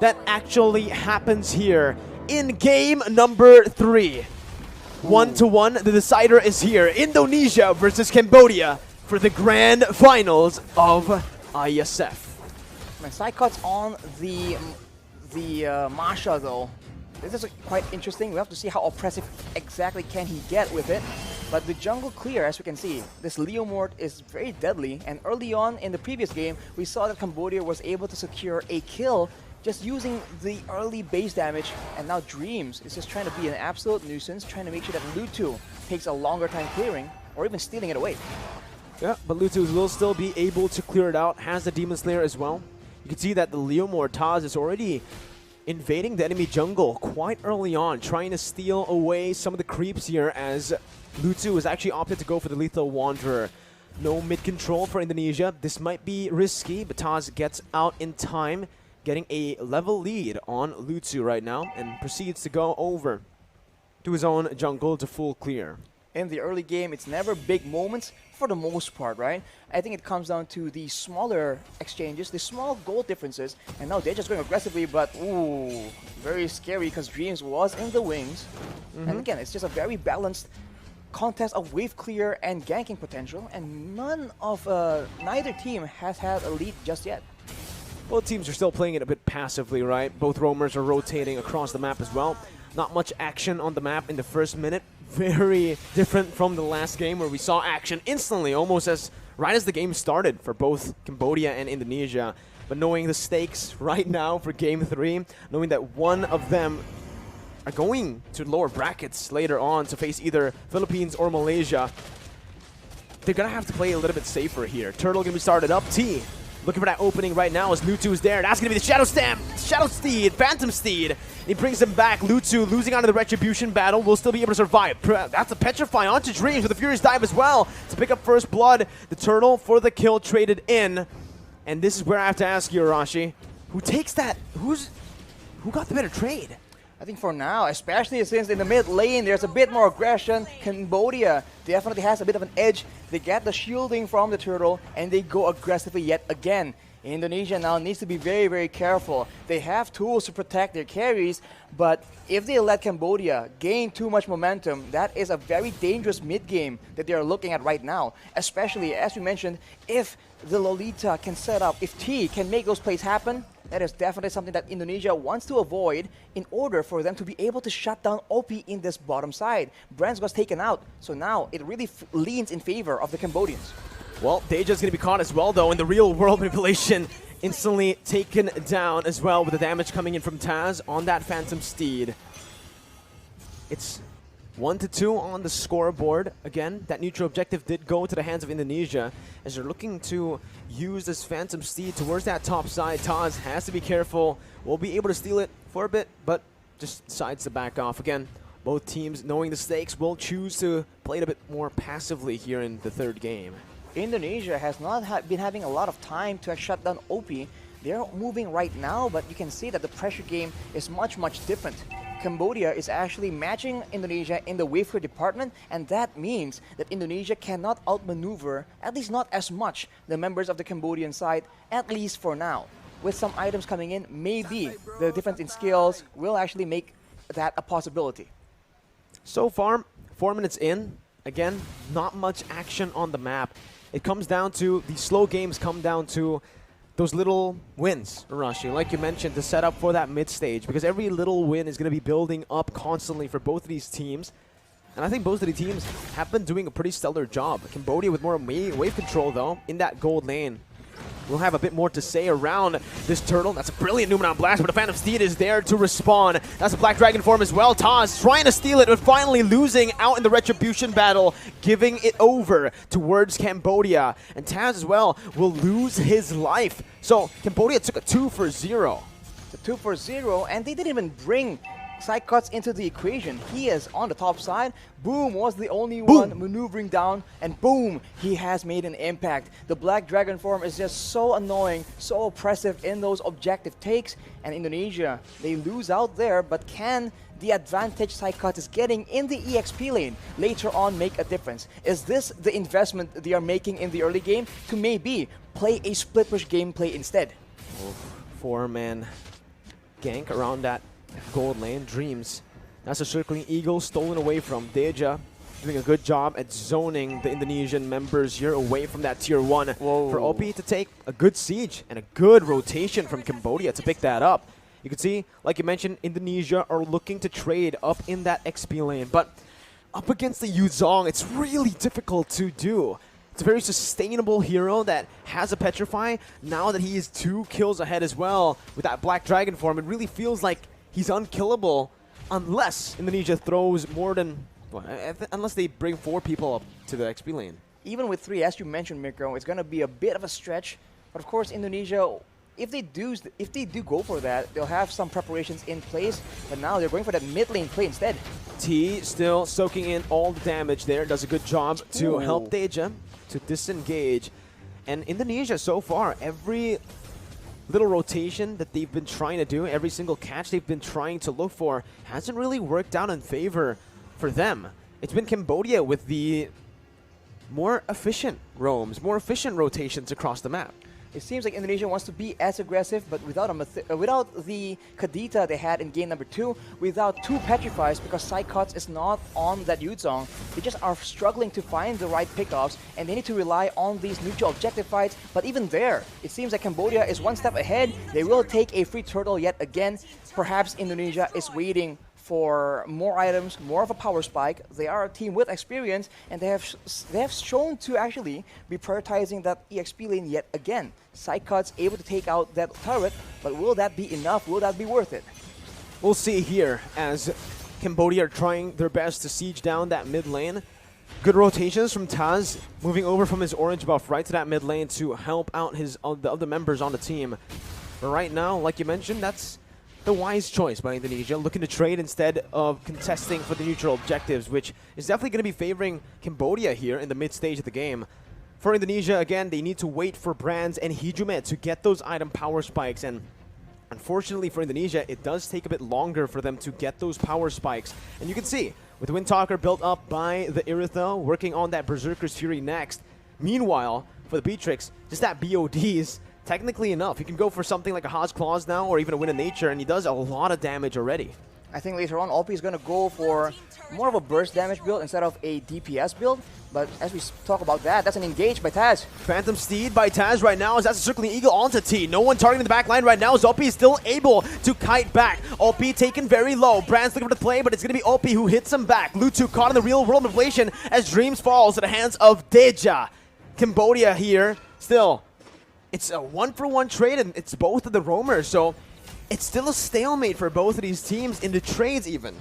that actually happens here in game number 3. 1-1, the decider is here. Indonesia versus Cambodia for the grand finals of Iesf. My side cuts on the Masha though. This is quite interesting. We have to see how oppressive exactly can he get with it. But the jungle clear, as we can see, this Leomord is very deadly. And early on in the previous game, we saw that Cambodia was able to secure a kill just using the early base damage. And now Dreams is just trying to be an absolute nuisance, trying to make sure that Lutu takes a longer time clearing or even stealing it away. Yeah, but Lutu will still be able to clear it out. Has the Demon Slayer as well. You can see that the Leomord Taz is already invading the enemy jungle quite early on, trying to steal away some of the creeps here as Lutu has actually opted to go for the Lethal Wanderer. No mid-control for Indonesia. This might be risky, but Taz gets out in time, getting a level lead on Lutu right now, and proceeds to go over to his own jungle to full clear. In the early game, it's never big moments for the most part, right? I think it comes down to the smaller exchanges, the small goal differences, and now they're just going aggressively, but ooh, very scary because Dreams was in the wings. And again, it's just a very balanced contest of wave clear and ganking potential, and neither team has had a lead just yet. Both teams are still playing it a bit passively, right? Both roamers are rotating across the map as well. Not much action on the map in the first minute. Very different from the last game where we saw action instantly, almost right as the game started for both Cambodia and Indonesia. But knowing the stakes right now for game 3, knowing that one of them are going to lower brackets later on to face either Philippines or Malaysia, they're going to have to play a little bit safer here. Turtle going to be started up. T looking for that opening right now as Lutu is there. That's going to be the Shadow Stamp, Shadow Steed, Phantom Steed. He brings him back. Lutu losing out of the Retribution battle will still be able to survive. That's a Petrify onto Dreams with a Furious Dive as well to pick up first blood. The Turtle for the kill traded in. And this is where I have to ask you, Arashi, who takes that? Who got the better trade? I think for now, especially since in the mid lane there's a bit more aggression, Cambodia definitely has a bit of an edge. They get the shielding from the Turtle and they go aggressively yet again. Indonesia now needs to be very, very careful. They have tools to protect their carries, but if they let Cambodia gain too much momentum, that is a very dangerous mid-game that they are looking at right now. Especially, as we mentioned, if the Lolita can set up, if T can make those plays happen, that is definitely something that Indonesia wants to avoid in order for them to be able to shut down OP in this bottom side. Brands was taken out, so now it really leans in favor of the Cambodians. Well, Deja's going to be caught as well, though, in the real-world manipulation. Instantly taken down as well with the damage coming in from Taz on that Phantom Steed. It's 1-2 on the scoreboard. Again, that neutral objective did go to the hands of Indonesia as they're looking to use this Phantom Steed towards that top side. Taz has to be careful. Will be able to steal it for a bit, but just decides to back off. Again, both teams, knowing the stakes, will choose to play it a bit more passively here in the third game. Indonesia has not been having a lot of time to shut down OP. They're moving right now, but you can see that the pressure game is much, much different. Cambodia is actually matching Indonesia in the wave clear department, and that means that Indonesia cannot outmaneuver, at least not as much, the members of the Cambodian side, at least for now. With some items coming in, maybe the difference in skills will actually make that a possibility. So far, 4 minutes in, again, not much action on the map. It comes down to, the slow games come down to those little wins, Arashi, like you mentioned, to set up for that mid stage, because every little win is going to be building up constantly for both of these teams. And I think both of the teams have been doing a pretty stellar job. Cambodia with more wave control, though, in that gold lane. We'll have a bit more to say around this Turtle. That's a brilliant Numenon Blast, but the Phantom Steed is there to respawn. That's a Black Dragon form as well. Taz trying to steal it, but finally losing out in the Retribution battle, giving it over towards Cambodia. And Taz as well will lose his life. So Cambodia took a 2-for-0. It's a 2-for-0, and they didn't even bring side cuts into the equation. He is on the top side. Boom was the only one maneuvering down, and boom, he has made an impact. The Black Dragon form is just so annoying, so oppressive in those objective takes, and Indonesia, they lose out there, but can the advantage side cut is getting in the EXP lane later on make a difference? Is this the investment they are making in the early game to maybe play a split push gameplay instead? 4-man gank around that gold lane. Dreams. That's a circling eagle stolen away from Deja. Doing a good job at zoning the Indonesian members here away from that tier 1. Whoa. For OP to take a good siege and a good rotation from Cambodia to pick that up. You can see, like you mentioned, Indonesia are looking to trade up in that XP lane, but up against the Yuzong, it's really difficult to do. It's a very sustainable hero that has a Petrify. Now that he is 2 kills ahead as well with that Black Dragon form, it really feels like he's unkillable unless Indonesia throws more than... unless they bring 4 people up to the XP lane. Even with 3, as you mentioned, Mikro, it's going to be a bit of a stretch. But of course, Indonesia, if they do go for that, they'll have some preparations in place. But now they're going for that mid lane play instead. T still soaking in all the damage there. Does a good job to help Deja to disengage. And Indonesia so far, every little rotation that they've been trying to do, every single catch they've been trying to look for, hasn't really worked out in favor for them. It's been Cambodia with the more efficient roams, more efficient rotations across the map. It seems like Indonesia wants to be as aggressive, but without the Kadita they had in game number 2, without 2 Petrifies, because Psychots is not on that Yuzong. They just are struggling to find the right pickoffs, and they need to rely on these neutral objective fights. But even there, it seems like Cambodia is 1 step ahead. They will take a free turtle yet again. Perhaps Indonesia is waiting for more items, more of a power spike. They are a team with experience, and they have shown to actually be prioritizing that EXP lane yet again. Psychots able to take out that turret, but will that be enough? Will that be worth it? We'll see here as Cambodia are trying their best to siege down that mid lane. Good rotations from Taz, moving over from his orange buff right to that mid lane to help out the other members on the team. But right now, like you mentioned, that's the wise choice by Indonesia, looking to trade instead of contesting for the neutral objectives, which is definitely going to be favoring Cambodia here in the mid stage of the game. For Indonesia, again, they need to wait for Brands and Hijumet to get those item power spikes, and unfortunately for Indonesia, it does take a bit longer for them to get those power spikes. And you can see, with Windtalker built up by the Iritha, working on that Berserker's Fury next. Meanwhile, for the Beatrix, just that BODs, technically enough. He can go for something like a Haas Claws now, or even a Wind of Nature, and he does a lot of damage already. I think later on, OP is going to go for more of a burst damage build instead of a DPS build. But as we talk about that, that's an engage by Taz. Phantom Steed by Taz right now, as that's a circling eagle onto T. No one targeting the back line right now, as OP is still able to kite back. OP taken very low. Brand's looking for the play, but it's going to be OP who hits him back. Lutu caught in the real world manipulation as Dreams falls to the hands of Deja. Cambodia here, still. It's a 1-for-1 trade, and it's both of the roamers, so it's still a stalemate for both of these teams in the trades even.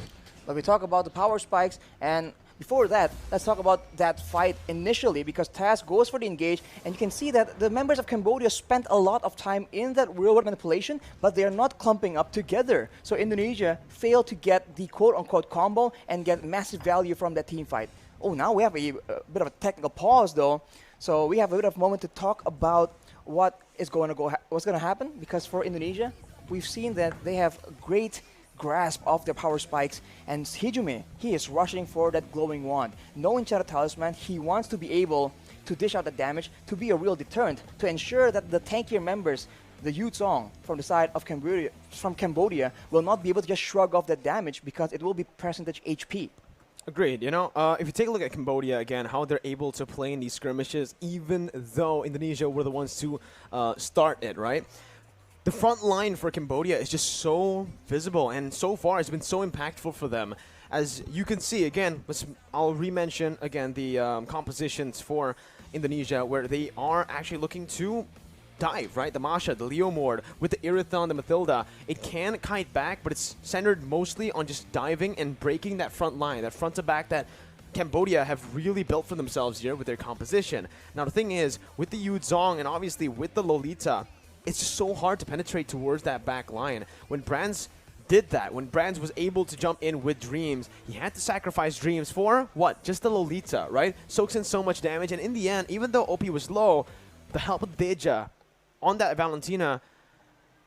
But we talk about the power spikes, and before that, let's talk about that fight initially, because Taz goes for the engage, and you can see that the members of Cambodia spent a lot of time in that real-world manipulation, but they are not clumping up together. So Indonesia failed to get the quote-unquote combo and get massive value from that team fight. Oh, now we have a bit of a technical pause, though. So we have a bit of a moment to talk about what's going to happen, because for Indonesia, we've seen that they have a great grasp of their power spikes, and Hijume, he is rushing for that glowing wand. No enchanted talisman, he wants to be able to dish out the damage, to be a real deterrent, to ensure that the tankier members, the Yuzong from the side of Cambodia, will not be able to just shrug off that damage, because it will be percentage HP. Agreed. You know, if you take a look at Cambodia again, how they're able to play in these skirmishes, even though Indonesia were the ones to start it, right? The front line for Cambodia is just so visible, and so far it's been so impactful for them. As you can see, again, I'll re-mention again the compositions for Indonesia, where they are actually looking to dive, right? The Masha, the Leomord, with the Irithon, the Mathilda. It can kite back, but it's centered mostly on just diving and breaking that front line, that front to back that Cambodia have really built for themselves here with their composition. Now the thing is, with the Yuzong and obviously with the Lolita, it's just so hard to penetrate towards that back line. When Brands did that, when Brands was able to jump in with Dreams, he had to sacrifice Dreams for what? Just the Lolita, right? Soaks in so much damage, and in the end, even though OP was low, the help of Deja on that Valentina,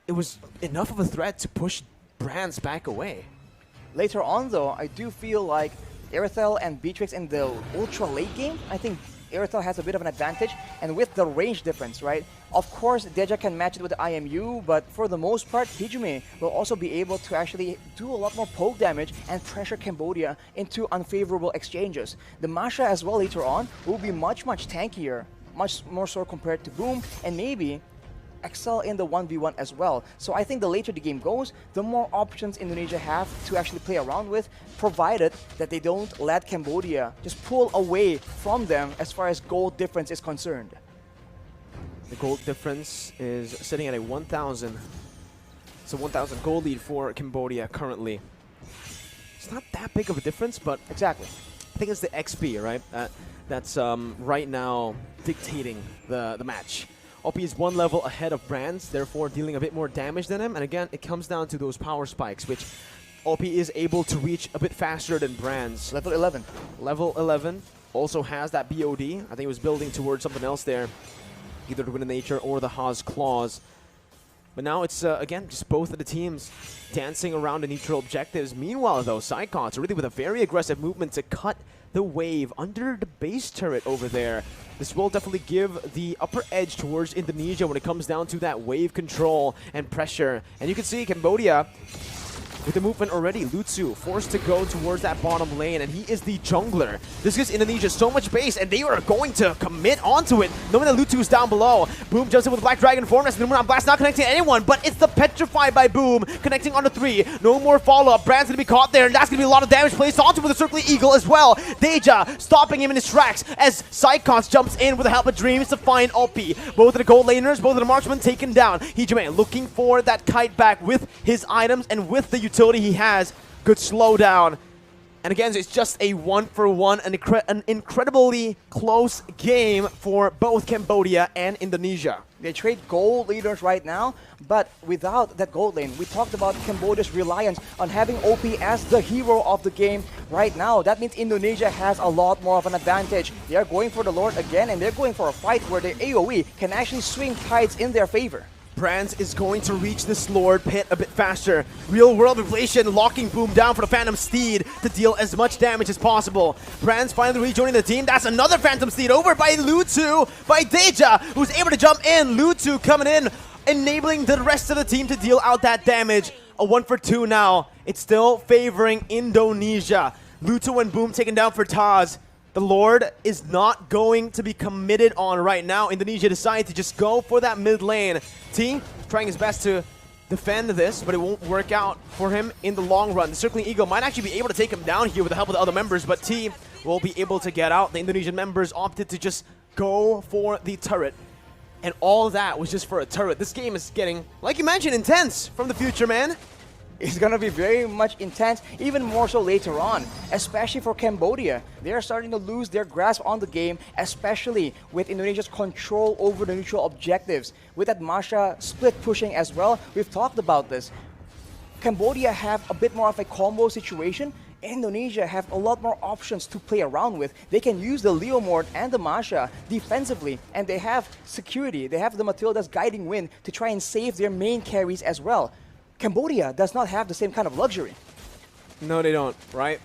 it was enough of a threat to push Brands back away. Later on, though, I do feel like Irithel and Beatrix in the ultra late game, I think Airtel has a bit of an advantage, and with the range difference, right? Of course, Deja can match it with the IMU, but for the most part, Hijume will also be able to actually do a lot more poke damage and pressure Cambodia into unfavorable exchanges. The Masha as well later on will be much tankier, much more so compared to Boom, and maybe excel in the 1v1 as well. So I think the later the game goes, the more options Indonesia have to actually play around with, provided that they don't let Cambodia just pull away from them as far as gold difference is concerned. The gold difference is sitting at a 1,000. It's a 1,000 gold lead for Cambodia currently. It's not that big of a difference, but Exactly. I think it's the XP, right? That's right now dictating the match. OP is one level ahead of Brands, therefore dealing a bit more damage than him. And again, it comes down to those power spikes, which OP is able to reach a bit faster than Brands. Level 11. Level 11 also has that BOD. I think it was building towards something else there, either the Wind of Nature or the Haas Claws. But now it's, again, just both of the teams dancing around the neutral objectives. Meanwhile, though, Psychots really with a very aggressive movement to cut the wave under the base turret over there. This will definitely give the upper edge towards Indonesia when it comes down to that wave control and pressure. And you can see Cambodia with the movement already. Lutsu forced to go towards that bottom lane, and he is the jungler. This gives Indonesia so much base, and they are going to commit onto it, knowing that Lutsu is down below. Boom jumps in with Black Dragon form. That's the Numeron Blast, not connecting anyone, but it's the Petrify by Boom, connecting onto 3. No more follow-up. Brand's going to be caught there, and that's going to be a lot of damage placed onto with the Circling Eagle as well. Deja stopping him in his tracks as Psychons jumps in with the help of Dreams to find OP. Both of the gold laners, both of the marksmen taken down. Hijume looking for that kite back with his items and with the utility he has. Good slowdown. And again, it's just a 1-for-1, an incredibly close game for both Cambodia and Indonesia. They trade gold leaders right now, but without that gold lane, we talked about Cambodia's reliance on having OP as the hero of the game right now. That means Indonesia has a lot more of an advantage. They are going for the Lord again, and they're going for a fight where the AoE can actually swing tides in their favor. Brands is going to reach this Lord pit a bit faster. Real world inflation locking Boom down for the Phantom Steed to deal as much damage as possible. Brands finally rejoining the team. That's another Phantom Steed over by Lutsu, by Deja, who's able to jump in. Lutsu coming in, enabling the rest of the team to deal out that damage. A 1-for-2 now. It's still favoring Indonesia. Lutsu and Boom taken down for Taz. The Lord is not going to be committed on right now. Indonesia decided to just go for that mid lane. T trying his best to defend this, but it won't work out for him in the long run. The Circling Eagle might actually be able to take him down here with the help of the other members, but T will be able to get out. The Indonesian members opted to just go for the turret. And all that was just for a turret. This game is getting, like you mentioned, intense from the future, man. It's going to be very much intense, even more so later on, especially for Cambodia. They are starting to lose their grasp on the game, especially with Indonesia's control over the neutral objectives. With that Masha split pushing as well, we've talked about this. Cambodia have a bit more of a combo situation. Indonesia have a lot more options to play around with. They can use the Leomord and the Masha defensively, and they have security. They have the Matilda's Guiding Wind to try and save their main carries as well. Cambodia does not have the same kind of luxury. No, they don't, right?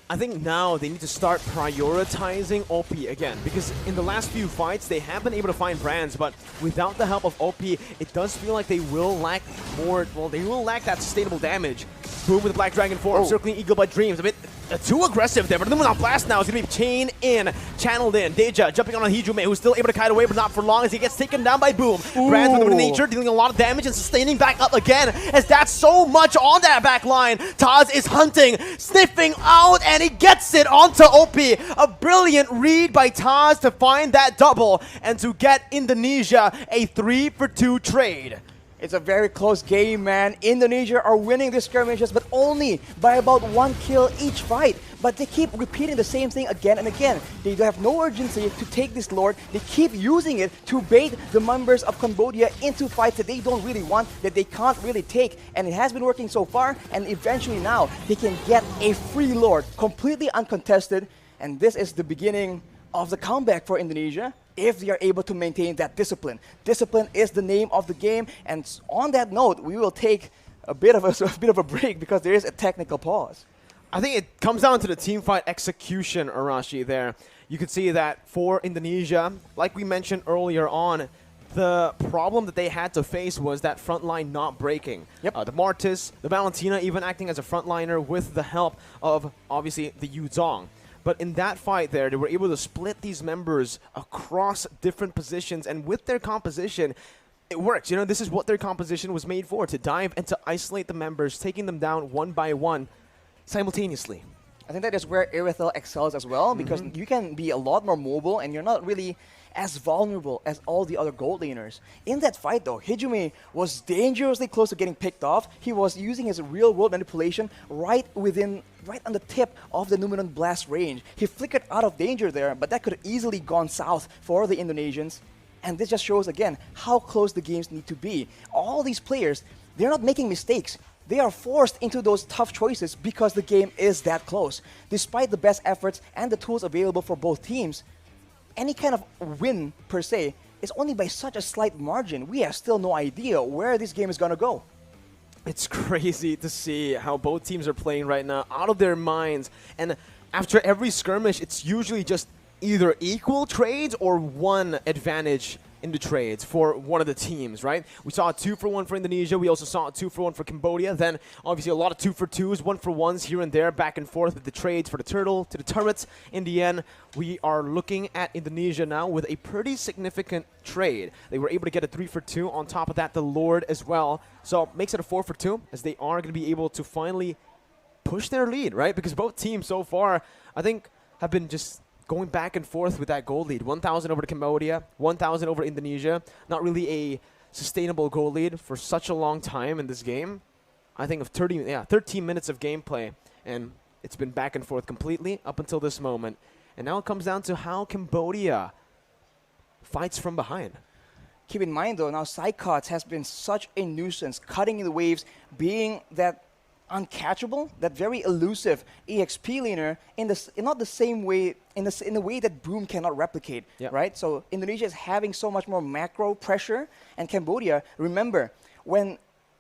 I think now they need to start prioritizing OP again, because in the last few fights, they have been able to find Brands, but without the help of OP, it does feel like they will lack more, well, they will lack that sustainable damage. Boom with the Black Dragon form, Circling Eagle by Dreams, a bit too aggressive there, but the Numeron Blast now is going to be chain in, channeled in. Deja jumping on Hijume, who's still able to kite away, but not for long as he gets taken down by Boom. Brands with the Wind of Nature dealing a lot of damage and sustaining back up again, as that's so much on that back line. Taz is hunting, sniffing out, and he gets it onto OP. A brilliant read by Taz to find that double and to get Indonesia a 3-for-2 trade. It's a very close game, man. Indonesia are winning these skirmishes, but only by about 1 kill each fight. But they keep repeating the same thing again and again. They have no urgency to take this Lord. They keep using it to bait the members of Cambodia into fights that they don't really want, that they can't really take. And it has been working so far, and eventually now they can get a free Lord, completely uncontested. And this is the beginning of the comeback for Indonesia, if they are able to maintain that discipline. Discipline is the name of the game, and on that note, we will take a bit of a break because there is a technical pause. I think it comes down to the team fight execution, Arashi, there. You could see that for Indonesia, like we mentioned earlier on, the problem that they had to face was that front line not breaking. Yep. The Martis, the Valentina even acting as a frontliner with the help of, obviously, the Yuzong. But in that fight there, they were able to split these members across different positions, and with their composition, it works. You know, this is what their composition was made for, to dive and to isolate the members, taking them down one by one simultaneously. I think that is where Irithel excels as well, because you can be a lot more mobile and you're not really as vulnerable as all the other gold laners. In that fight though, Hijime was dangerously close to getting picked off. He was using his real world manipulation right on the tip of the Numenon blast range. He flickered out of danger there, but that could have easily gone south for the Indonesians. And this just shows again how close the games need to be. All these players, they're not making mistakes. They are forced into those tough choices because the game is that close. Despite the best efforts and the tools available for both teams, any kind of win per se is only by such a slight margin. We have still no idea where this game is going to go. It's crazy to see how both teams are playing right now, out of their minds. And after every skirmish, it's usually just either equal trades or one advantage in the trades for one of the teams, right? We saw a 2-for-1 for Indonesia. We also saw a 2-for-1 for Cambodia. Then, obviously, a lot of 2-for-2s, 1-for-1s here and there, back and forth with the trades for the turtle to the turrets. In the end, we are looking at Indonesia now with a pretty significant trade. They were able to get a 3-for-2. On top of that, the Lord as well. So, makes it a 4-for-2, as they are going to be able to finally push their lead, right? Because both teams so far, I think, have been just going back and forth with that gold lead. 1,000 over to Cambodia, 1,000 over Indonesia. Not really a sustainable gold lead for such a long time in this game. I think of 13 minutes of gameplay, and it's been back and forth completely up until this moment. And now it comes down to how Cambodia fights from behind. Keep in mind though, now Psychots has been such a nuisance, cutting in the waves, being that uncatchable, that very elusive EXP laner in not the same way, in the way that Broom cannot replicate, right? So Indonesia is having so much more macro pressure, and Cambodia, remember, when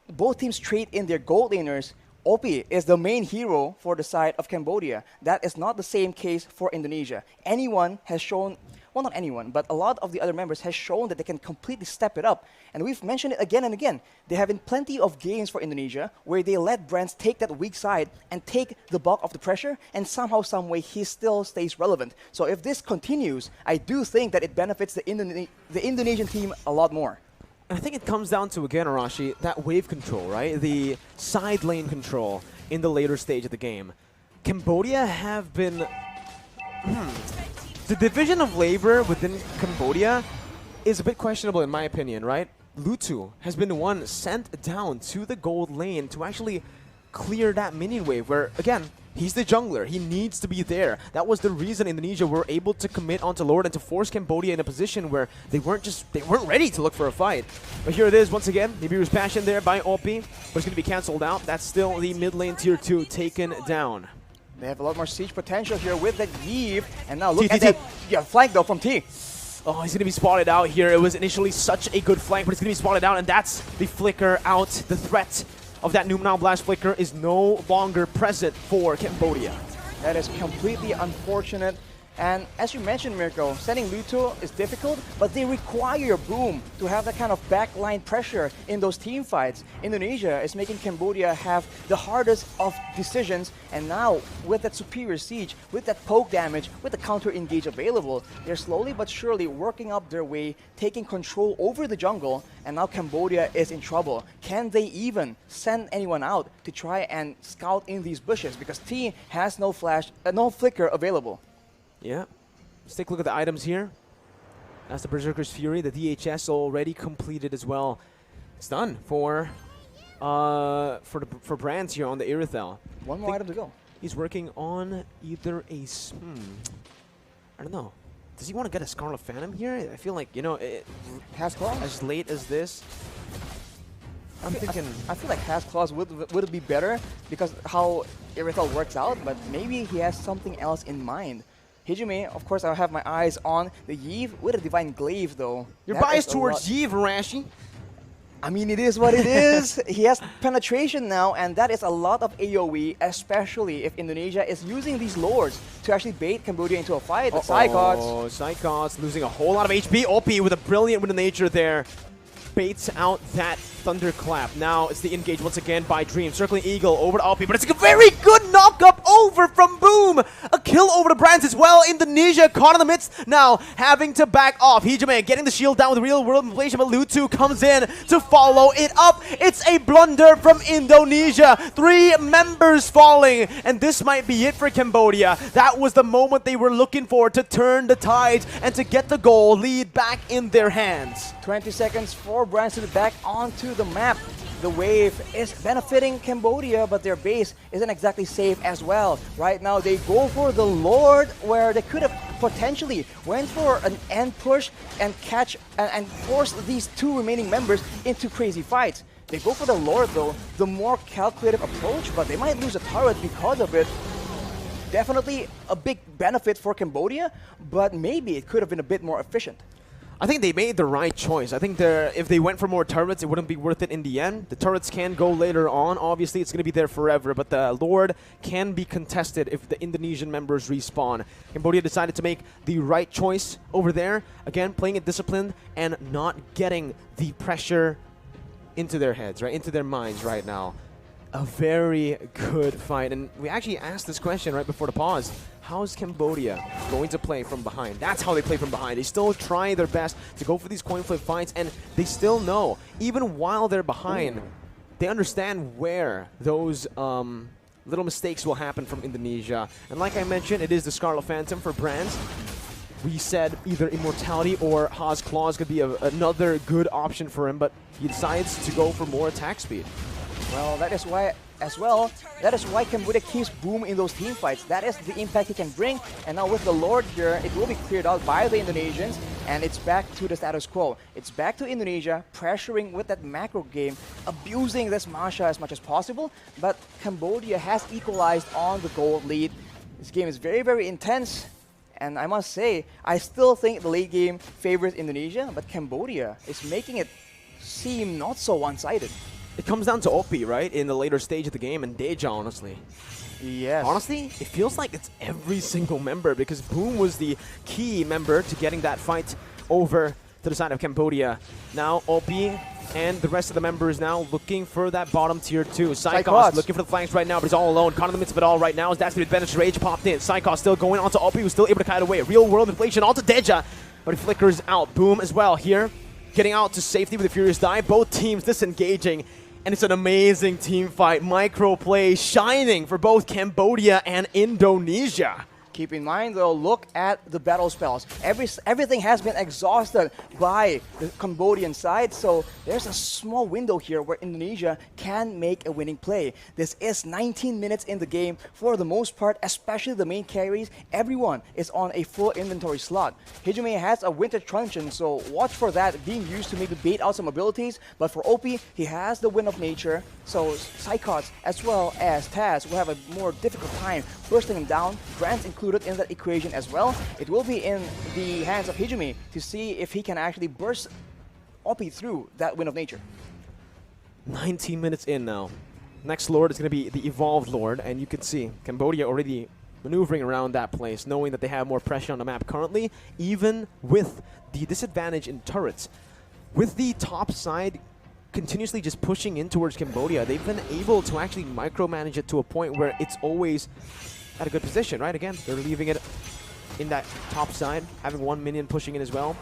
both teams trade in their gold laners, OP is the main hero for the side of Cambodia. That is not the same case for Indonesia. Anyone has shown, well, not anyone, but a lot of the other members has shown that they can completely step it up. And we've mentioned it again and again. There have been plenty of games for Indonesia where they let brands take that weak side and take the bulk of the pressure, and somehow, some way, he still stays relevant. So if this continues, I do think that it benefits the Indonesian team a lot more. I think it comes down to, again, Arashi, that wave control, right? The side lane control in the later stage of the game. Cambodia have been... The division of labor within Cambodia is a bit questionable in my opinion, right? Lutu has been the one sent down to the gold lane to actually clear that minion wave where, again, he's the jungler. He needs to be there. That was the reason Indonesia were able to commit onto Lord and to force Cambodia in a position where they weren't ready to look for a fight. But here it is once again. Nibiru's passion there by OP, but it's going to be cancelled out. That's still the mid lane tier 2 taken down. They have a lot more siege potential here with that Iesf, and now look at that flank though from T. Oh, he's going to be spotted out here. It was initially such a good flank, but it's going to be spotted out, and that's the flicker out. The threat of that Numenal Blast flicker is no longer present for Cambodia. That is completely unfortunate. And as you mentioned, Mirko, sending Luto is difficult, but they require Boom to have that kind of backline pressure in those team fights. Indonesia is making Cambodia have the hardest of decisions, and now with that superior siege, with that poke damage, with the counter engage available, they're slowly but surely working up their way, taking control over the jungle, and now Cambodia is in trouble. Can they even send anyone out to try and scout in these bushes? Because T has no flash, no flicker available. Yeah, let's take a look at the items here. That's the Berserker's Fury, the DHS already completed as well. It's done for Brands here on the Irithel. One more item to go. He's working on either a... I don't know. Does he want to get a Scarlet Phantom here? I feel like, you know, Has Claws? As late as this. I'm thinking... I feel like Has Claws would be better because how Irithel works out, but maybe he has something else in mind. Hijime, of course, I'll have my eyes on the Iesf with a Divine Glaive, though. You're biased towards Iesf, Rashi. I mean, it is what it is. He has penetration now, and that is a lot of AoE, especially if Indonesia is using these lords to actually bait Cambodia into a fight. The Psychots. Oh, Psychots losing a whole lot of HP. OP with a brilliant Wind of Nature there. Baits out that Thunderclap. Now it's the engage once again by Dream. Circling Eagle over to OP, but it's a very good knock-up over from Boom. A kill over to Brands as well. Indonesia caught in the midst, now having to back off. Hijime getting the shield down with real world inflation, but Lutu comes in to follow it up. It's a blunder from Indonesia. 3 members falling, and this might be it for Cambodia. That was the moment they were looking for to turn the tides and to get the goal lead back in their hands. 20 seconds for Brands to be back onto the map. The wave is benefiting Cambodia, but their base isn't exactly safe as well. Right now, they go for the Lord, where they could have potentially went for an end push and catch and force these 2 remaining members into crazy fights. They go for the Lord, though, the more calculative approach, but they might lose a turret because of it. Definitely a big benefit for Cambodia, but maybe it could have been a bit more efficient. I think they made the right choice. I think if they went for more turrets, it wouldn't be worth it in the end. The turrets can go later on. Obviously, it's going to be there forever, but the Lord can be contested if the Indonesian members respawn. Cambodia decided to make the right choice over there. Again, playing it disciplined and not getting the pressure into their heads, right? Into their minds right now. A very good fight. And we actually asked this question right before the pause. How is Cambodia going to play from behind? That's how they play from behind. They still try their best to go for these coin flip fights, and they still know, even while they're behind, they understand where those little mistakes will happen from Indonesia. And like I mentioned, it is the Scarlet Phantom for Brands. We said either Immortality or Haas Claws could be another good option for him, but he decides to go for more attack speed. Well, that is why, as well, that is why Cambodia keeps Boom in those team fights. That is the impact he can bring. And now with the Lord here, it will be cleared out by the Indonesians, and it's back to the status quo. It's back to Indonesia, pressuring with that macro game, abusing this Masha as much as possible, but Cambodia has equalized on the gold lead. This game is very, very intense, and I must say, I still think the late game favors Indonesia, but Cambodia is making it seem not so one-sided. It comes down to OP, right? In the later stage of the game, and Deja, honestly. Yes. Honestly, it feels like it's every single member, because Boom was the key member to getting that fight over to the side of Cambodia. Now, OP and the rest of the members now looking for that bottom tier 2. Psychos looking for the flanks right now, but he's all alone. Caught in the midst of it all right now. As that's the advantage, Rage popped in. Psychos still going onto OP, who's still able to kite away. Real world inflation onto Deja, but he flickers out. Boom as well here, getting out to safety with a Furious Dive. Both teams disengaging. And it's an amazing team fight. Micro play shining for both Cambodia and Indonesia. Keep in mind, though, look at the battle spells. Everything has been exhausted by the Cambodian side, so there's a small window here where Indonesia can make a winning play. This is 19 minutes in the game. For the most part, especially the main carries, everyone is on a full inventory slot. Hijime has a Winter Truncheon, so watch for that being used to maybe bait out some abilities. But for OP, he has the Wind of Nature, so Psychots as well as Taz will have a more difficult time bursting him down. Brands included in that equation as well. It will be in the hands of Hijime to see if he can actually burst OP through that Wind of Nature. 19 minutes in now. Next Lord is going to be the Evolved Lord, and you can see Cambodia already maneuvering around that place, knowing that they have more pressure on the map currently, even with the disadvantage in turrets. With the top side continuously just pushing in towards Cambodia, they've been able to actually micromanage it to a point where it's always at a good position, right? Again, they're leaving it in that top side, having 1 minion pushing in as well.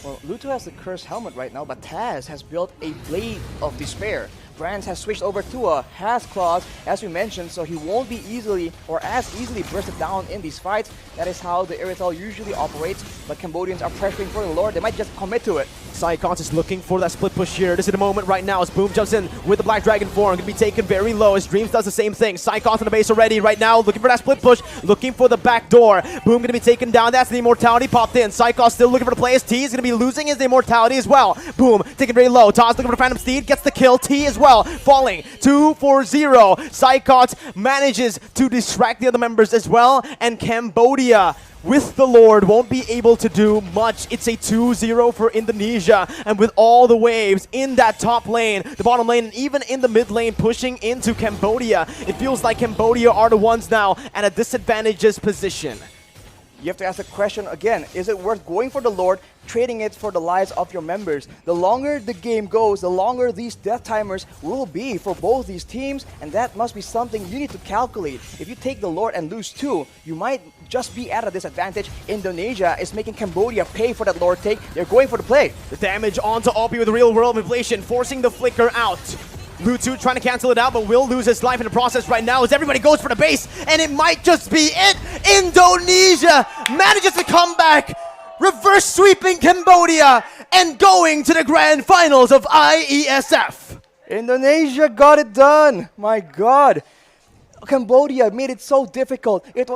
Well, Luto has the Cursed Helmet right now, but Taz has built a Blade of Despair. Brands has switched over to a Has Claws, as we mentioned, so he won't be easily or as easily bursted down in these fights. That is how the Irithel usually operates, but Cambodians are pressuring for the Lord. They might just commit to it. Psychons is looking for that split push here. This is the moment right now as Boom jumps in with the Black Dragon form. Going to be taken very low as Dreams does the same thing. Psychons on the base already right now, looking for that split push, looking for the back door. Boom going to be taken down. That's the Immortality popped in. Psychons still looking for the play as T is going to be losing his Immortality as well. Boom taken very low. Taz looking for the Phantom Steed, gets the kill. T as well, falling 2-4-0. Psychons manages to distract the other members as well, and Cambodia with the Lord won't be able to do much. It's a 2-0 for Indonesia, and with all the waves in that top lane, the bottom lane, and even in the mid lane pushing into Cambodia, it feels like Cambodia are the ones now at a disadvantageous position. You have to ask the question again, is it worth going for the Lord, trading it for the lives of your members? The longer the game goes, the longer these death timers will be for both these teams, and that must be something you need to calculate. If you take the Lord and lose 2, you might just be at a disadvantage. Indonesia is making Cambodia pay for that Lord take. They're going for the play. The damage onto Opie with real world manipulation, forcing the flicker out. Lutu trying to cancel it out, but will lose his life in the process right now as everybody goes for the base, and it might just be it. Indonesia manages to come back, reverse sweeping Cambodia, and going to the grand finals of Iesf. Indonesia got it done. My God. Cambodia made it so difficult. It was